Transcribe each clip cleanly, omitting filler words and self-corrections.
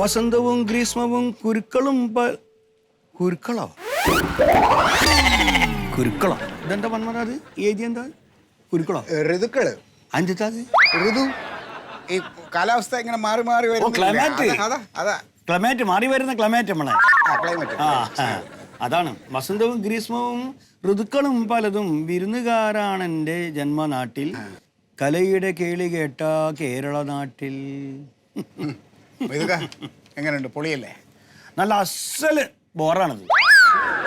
വസന്തവും ഗ്രീഷ്മവും കുരുക്കളും കുരുക്കളോ കുരുക്കളോ ഇതെന്താ മന്മത അത് ഏതി എന്താ കുരുക്കളോ ഋതുക്കള് അഞ്ചാ ഋതു ഈ കാലാവസ്ഥ ഇങ്ങനെ മാറി മാറി ക്ലൈമാറ്റ് മാറി വരുന്ന ക്ലൈമാറ്റ് നമ്മളെ അതാണ് വസന്തവും ഗ്രീഷ്മവും ഋതുക്കളും പലതും വിരുന്നുകാരാണ് എൻ്റെ ജന്മനാട്ടിൽ കലയുടെ കേളി കേട്ട കേരള നാട്ടിൽ. എങ്ങനെയുണ്ട്? പൊളിയല്ലേ? നല്ല അസല് ബോറാണത്.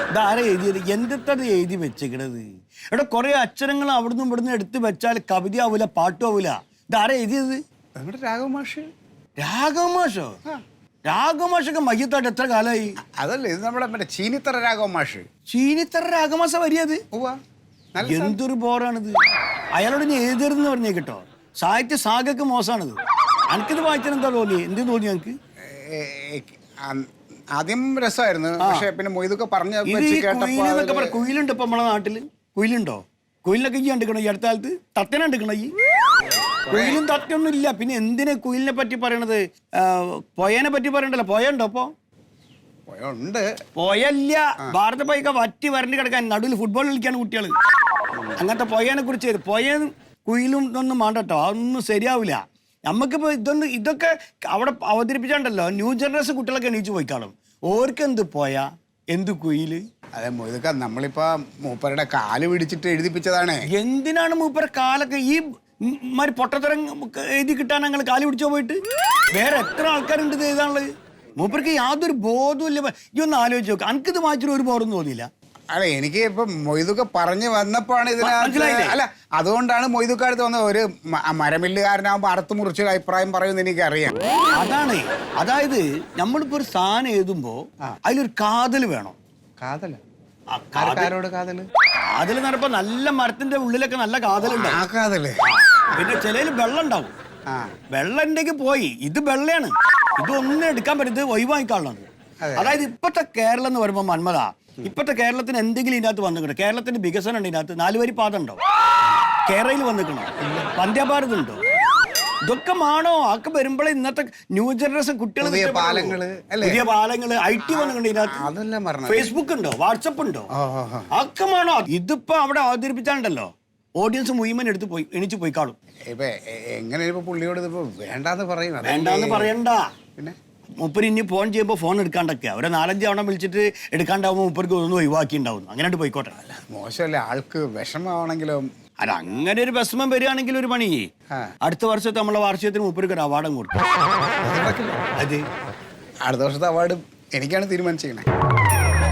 ഇതാരാ എഴുതിയത്? എന്തിട്ടത് എഴുതി വെച്ചിക്കണത്? ഇവിടെ കുറെ അക്ഷരങ്ങൾ അവിടുന്ന് ഇവിടുന്ന് എടുത്ത് വെച്ചാൽ കവിത ആവൂല, പാട്ടും ആവൂല. ഇതാരാ എഴുതിയത്? രാഘവമാഷ്. രാഘവമാഷോ? രാഘവമാഷൊക്കെ മയ്യത്തായിട്ട് എത്ര കാലമായി? അതല്ലേ, ഇത് നമ്മുടെ മറ്റേ ചീനിത്തറ രാഘവമാഷ്. ചീനിത്തറ രാഘവമാഷ വരിയത്? എന്തൊരു ബോറാണിത്. അയാളോട് ഇനി എഴുതരുതെന്ന് പറഞ്ഞേ കേട്ടോ. സാഹിത്യ സാഗക്ക് മോശമാണിത്. എനിക്കിത് വായിച്ചാൽ എന്താ തോന്നി? എന്ത് തോന്നി എനിക്ക്? ആദ്യം രസമായിരുന്നു, പക്ഷെ പിന്നെ മൊയ്തൊക്കെ പറഞ്ഞ കുയിലുണ്ട് ഇപ്പൊ നമ്മളെ നാട്ടില്. കുയിലുണ്ടോ? കുയിലിനൊക്കെ ഈ കണ്ടിക്കണോ? ഈ അടുത്ത കാലത്ത് തത്തനെ കണ്ടിക്കണോ? ഈ കുയിലും തത്തയൊന്നും ഇല്ല. പിന്നെ എന്തിനാ കുയിലിനെ പറ്റി പറയണത്? പൊയനെ പറ്റി പറയണ്ടല്ലോ. പൊയുണ്ടോ? അപ്പൊ പൊയല്ല. ഭാരത പൈക്ക വറ്റി വരണ്ടി കിടക്കാൻ നടുവിൽ ഫുട്ബോൾ കളിക്കാണ് കുട്ടികൾ. അങ്ങനത്തെ പൊയനെ കുറിച്ച് പൊയ കുയിലും ഇതൊന്നും വേണ്ടട്ടോ. അതൊന്നും ശരിയാവില്ല. നമുക്കിപ്പോ ഇതൊക്കെ അവിടെ അവതരിപ്പിച്ചാണ്ടല്ലോ ന്യൂ ജനറേഷൻ കുട്ടികളൊക്കെ എണീച്ചു പോയിക്കാളും. ഓർക്ക് എന്ത് പോയ എന്ത് കുയില്? അതെ മൊയ്തൊക്കെ നമ്മളിപ്പോ മൂപ്പരുടെ കാല് പിടിച്ചിട്ട് എഴുതിപ്പിച്ചതാണ്. എന്തിനാണ് മൂപ്പരുടെ കാലൊക്കെ ഈ മാതിരി പൊട്ടത്തരം എഴുതി കിട്ടാൻ ഞങ്ങൾ കാല് പിടിച്ചോ പോയിട്ട്? വേറെ എത്ര ആൾക്കാരുണ്ട് ഇത് എഴുതാനുള്ളത്? മൂപ്പർക്ക് യാതൊരു ബോധവും ഇല്ല. ഇതൊന്ന് ആലോചിച്ച് നോക്കുക. എനിക്കിത് വായിച്ചിട്ട് ഒരു ബോധം തോന്നിയില്ല. അല്ല, എനിക്ക് ഇപ്പൊ മൊയ്തൊക്കെ പറഞ്ഞു വന്നപ്പോഴാണ് ഇതിനകത്ത്. അല്ല, അതുകൊണ്ടാണ് മൊയ്തുക്കാട് തോന്നുന്നത്. ഒരു മരമില്ലുകാരനാകുമ്പോ അറുത്ത് മുറിച്ചൊരു അഭിപ്രായം പറയുമെന്ന് എനിക്കറിയാം. അതാണ്. അതായത് നമ്മളിപ്പോ ഒരു സാധനം എഴുതുമ്പോ അതിലൊരു കാതല് വേണം. കാതല്? കാതല് നടപ്പോ നല്ല മരത്തിന്റെ ഉള്ളിലൊക്കെ നല്ല കാതലുണ്ട്. ആ കാതല്. പിന്നെ ചിലയിൽ വെള്ളം ഉണ്ടാവും. വെള്ളം ഉണ്ടെങ്കിൽ പോയി. ഇത് വെള്ളയാണ്. ഇതൊന്നും എടുക്കാൻ പറ്റുന്നത് ഒഴിവായിക്കാളുള്ളത്. അതായത് ഇപ്പത്തെ കേരളം എന്ന് പറയുമ്പോ മന്മത, ഇപ്പത്തെ കേരളത്തിന് എന്തെങ്കിലും ഇതിനകത്ത് വന്നിട്ടുണ്ട്? കേരളത്തിന്റെ വികസനം ഉണ്ട് ഇതിനകത്ത്? 4 വരി പാത ഉണ്ടോ? കേരളയിൽ വന്നിക്കണോ? വന്ദേഭാരത് ഉണ്ടോ? ഇതൊക്കെ ആണോ? ആക്കെ വരുമ്പോഴേ ഇന്നത്തെ ന്യൂ ജനറേഷൻ കുട്ടികൾ പുതിയ പാലങ്ങള് IT വന്നിട്ടുണ്ട് ഇതിനകത്ത്. ഫേസ്ബുക്ക് ഉണ്ടോ? വാട്സപ്പ് ഉണ്ടോ? ആക്കെ ആണോ? ഇതിപ്പോ അവിടെ അവതരിപ്പിച്ചാണ്ടല്ലോ ഓഡിയൻസ് മുഴുവൻ എടുത്ത് പോയി എണീച്ച് പോയി കാണും. എങ്ങനെ പുള്ളിയോട് വേണ്ടാന്ന് പറയണ്ട. പിന്നെ മുപ്പര് ഇനി ഫോൺ ചെയ്യുമ്പോൾ ഫോൺ എടുക്കാണ്ടൊക്കെ അവരെ 4-5 തവണ വിളിച്ചിട്ട് എടുക്കാണ്ടാവുമ്പോൾ മുപ്പർക്ക് ഒന്നും ഒഴിവാക്കി ഉണ്ടാവും. അങ്ങനെ പോയിക്കോട്ടെ. മോശമല്ലേ? ആൾക്ക് വിഷമമാണെങ്കിലും. അല്ല, അങ്ങനെ ഒരു വിഷമം വരികയാണെങ്കിൽ ഒരു പണി, അടുത്ത വർഷത്തെ നമ്മളെ വാർഷികത്തിന് മുപ്പർക്ക് ഒരു അവാർഡും കൊടുക്കും. അത് അടുത്ത വർഷത്തെ അവാർഡ് എനിക്കാണ് തീരുമാനിച്ചിരിക്കണേ.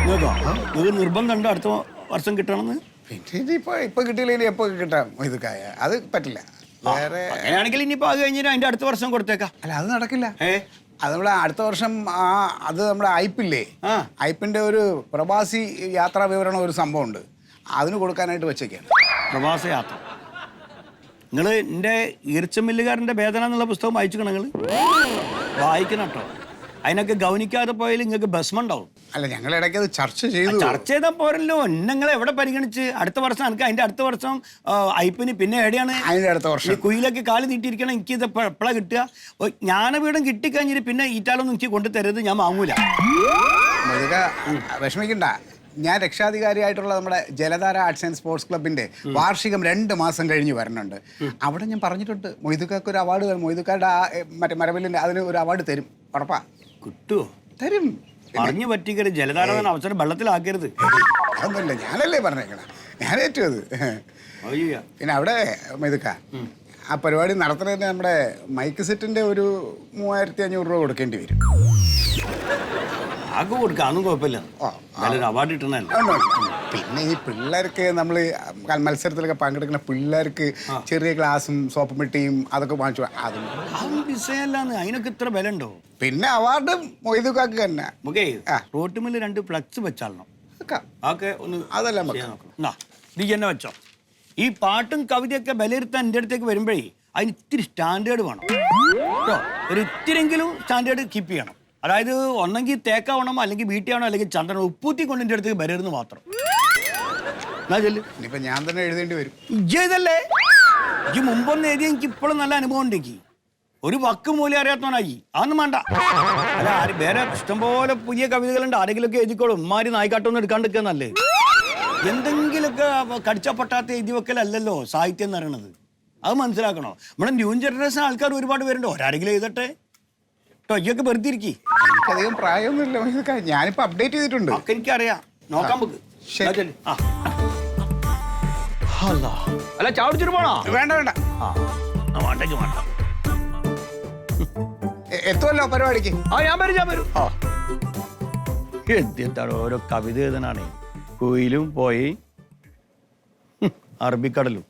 നിങ്ങൾക്ക് നിർബന്ധമുണ്ടോ അടുത്ത വർഷം കിട്ടണമെന്ന്? പിന്നെ ഇപ്പൊ കിട്ടിയില്ലെങ്കിൽ എപ്പോ കിട്ടാം ഇതൊക്കെ? അത് പറ്റില്ല. വേറെ അങ്ങനെയാണെങ്കിൽ ഇനിയിപ്പോ അത് കഴിഞ്ഞാൽ അതിന്റെ അടുത്ത വർഷം കൊടുത്തേക്കാം. അല്ല, അത് നടക്കില്ല. അത് നമ്മളെ അടുത്ത വർഷം അത് നമ്മുടെ ഐപ്പില്ലേ, ഐപ്പിന്റെ ഒരു പ്രവാസി യാത്രാ വിവരണം ഒരു സംഭവം ഉണ്ട്. അതിന് കൊടുക്കാനായിട്ട് വെച്ചേക്കാണ്. പ്രവാസ യാത്ര? നിങ്ങൾ എൻ്റെ ഈർച്ചമില്ലുകാരൻ്റെ വേദന എന്നുള്ള പുസ്തകം വായിച്ചിക്കണം. നിങ്ങൾ വായിക്കണം കേട്ടോ. അതിനൊക്കെ ഗൗനിക്കാതെ പോയാൽ നിങ്ങൾക്ക് ഭസ്മം ഉണ്ടാവും. അല്ല, ഞങ്ങൾ ഇടയ്ക്ക് അത് ചർച്ച ചെയ്താൽ പോരല്ലോ. നിങ്ങൾ എവിടെ പരിഗണിച്ച്? അടുത്ത വർഷം എനിക്ക് അതിന്റെ അടുത്ത വർഷം ഐപ്പിന് പിന്നെ എവിടെയാണ്? അതിന്റെ അടുത്ത വർഷം കുയിലൊക്കെ കാല് നീട്ടിയിരിക്കണം. എനിക്ക് ഇത് എപ്പോഴാണ് കിട്ടുക? ജ്ഞാനപീഠം കിട്ടിക്കഴിഞ്ഞിട്ട് പിന്നെ ഈറ്റാലൊന്നും എനിക്ക് കൊണ്ടു തരരുത്. ഞാൻ വാങ്ങൂല. വിഷമിക്കണ്ട. ഞാൻ രക്ഷാധികാരിയായിട്ടുള്ള നമ്മുടെ ജലധാര ആർട്സ് ആൻഡ് സ്പോർട്സ് ക്ലബിന്റെ വാർഷികം 2 മാസം കഴിഞ്ഞ് വരുന്നുണ്ട്. അവിടെ ഞാൻ പറഞ്ഞിട്ടുണ്ട് മൊയ്തുക്കാർക്ക് ഒരു അവാർഡ് തരും. മൊയ്തുക്കാരുടെ മറ്റേ മരവില്ലിന്റെ അതിന് ഒരു അവാർഡ് തരും. ഉറപ്പാ? കിട്ടുമോ? തരും. പറഞ്ഞു പറ്റിക്കരുത്. ജലധാര അവസരം വെള്ളത്തിലാക്കരുത്. അതൊന്നുമില്ല, ഞാനല്ലേ പറഞ്ഞേക്കണം. ഞാൻ ഏറ്റവും അത്. പിന്നെ അവിടെ മൊയ്തുക്ക ആ പരിപാടി നടത്തുന്നതിന് നമ്മുടെ മൈക്ക് സെറ്റിന്റെ ഒരു 3500 രൂപ കൊടുക്കേണ്ടി വരും. ആകെ കൊടുക്കാം, അതൊന്നും കുഴപ്പമില്ല. അവാർഡ് കിട്ടണല്ലോ. പിന്നെ ഈ പിള്ളേർക്ക് നമ്മൾ മത്സരത്തിലൊക്കെ പങ്കെടുക്കുന്ന പിള്ളേർക്ക് ചെറിയ ഗ്ലാസും സോപ്പ് പെട്ടിയും അതൊക്കെ വാങ്ങിച്ചു. വിഷയമല്ലാന്ന്. അതിനൊക്കെ ഇത്ര വില ഉണ്ടോ? പിന്നെ അവാർഡ് മൊയ്തുക്കാക്ക് തന്നെ. റോട്ടുമില് 2 ഫ്ലക്സ് വെച്ചാളണം. അതെല്ലാം നീ തന്നെ വെച്ചോ. ഈ പാട്ടും കവിതയൊക്കെ വിലയിരുത്താൻ എൻ്റെ അടുത്തേക്ക് വരുമ്പോഴേ അതിന് ഇത്തിരി സ്റ്റാൻഡേർഡ് വേണം കേട്ടോ. ഒരു ഇത്തിരിയെങ്കിലും സ്റ്റാൻഡേർഡ് കീപ്പ് ചെയ്യണം. അതായത് ഒന്നെങ്കിൽ തേക്കാവണം, അല്ലെങ്കിൽ വീട്ടിയാവണം, അല്ലെങ്കിൽ ചന്ദ്രൻ ഉപ്പൂത്തി കൊണ്ടിൻ്റെ അടുത്തേക്ക് വരരുന്ന് മാത്രം. ഞാൻ തന്നെ എഴുതേണ്ടി വരും. ഇതല്ലേ ഈ മുമ്പൊന്നും എഴുതി എനിക്ക് ഇപ്പോഴും നല്ല അനുഭവം ഉണ്ടെങ്കിൽ ഒരു വക്ക് മൂല്യം അറിയാത്തവനായി അതൊന്നും വേണ്ട. അല്ല വേറെ ഇഷ്ടംപോലെ പുതിയ കവിതകളുണ്ട്, ആരെങ്കിലുമൊക്കെ എഴുതിക്കോളും. ഉമ്മാരി നായിക്കാട്ടൊന്നും എടുക്കാണ്ടിരിക്കുന്നല്ലേ. എന്തെങ്കിലുമൊക്കെ കടിച്ച പൊട്ടാത്ത എഴുതി വെക്കലല്ലല്ലോ സാഹിത്യം എന്ന് പറയണത്. അത് മനസ്സിലാക്കണോ? നമ്മുടെ ന്യൂ ജനറേഷൻ ആൾക്കാർ ഒരുപാട് പേരുണ്ട്, ഒരാരെങ്കിലും എഴുതട്ടെ കേട്ടോ. ഇയൊക്കെ വെറുതെ ഇരിക്കി. എനിക്കധികം പ്രായമൊന്നുമില്ല മൊയ്തുക്ക, ഞാനിപ്പോ അപ്ഡേറ്റ് ചെയ്തിട്ടുണ്ട്. ഒക്കെ എനിക്കറിയാം, നോക്കാൻ നമുക്ക്. അല്ല ചാടിച്ചിട്ട് പോണോ? വേണ്ട വേണ്ട, വേണ്ടേക്ക് വേണ്ട. എത്തുമല്ലോ പരിപാടിക്ക്. ഞാൻ വരും. എന്താണ് ഓരോ കവിത എഴുതാനാണ്. കുയിലും പോയി അറബിക്കടലും.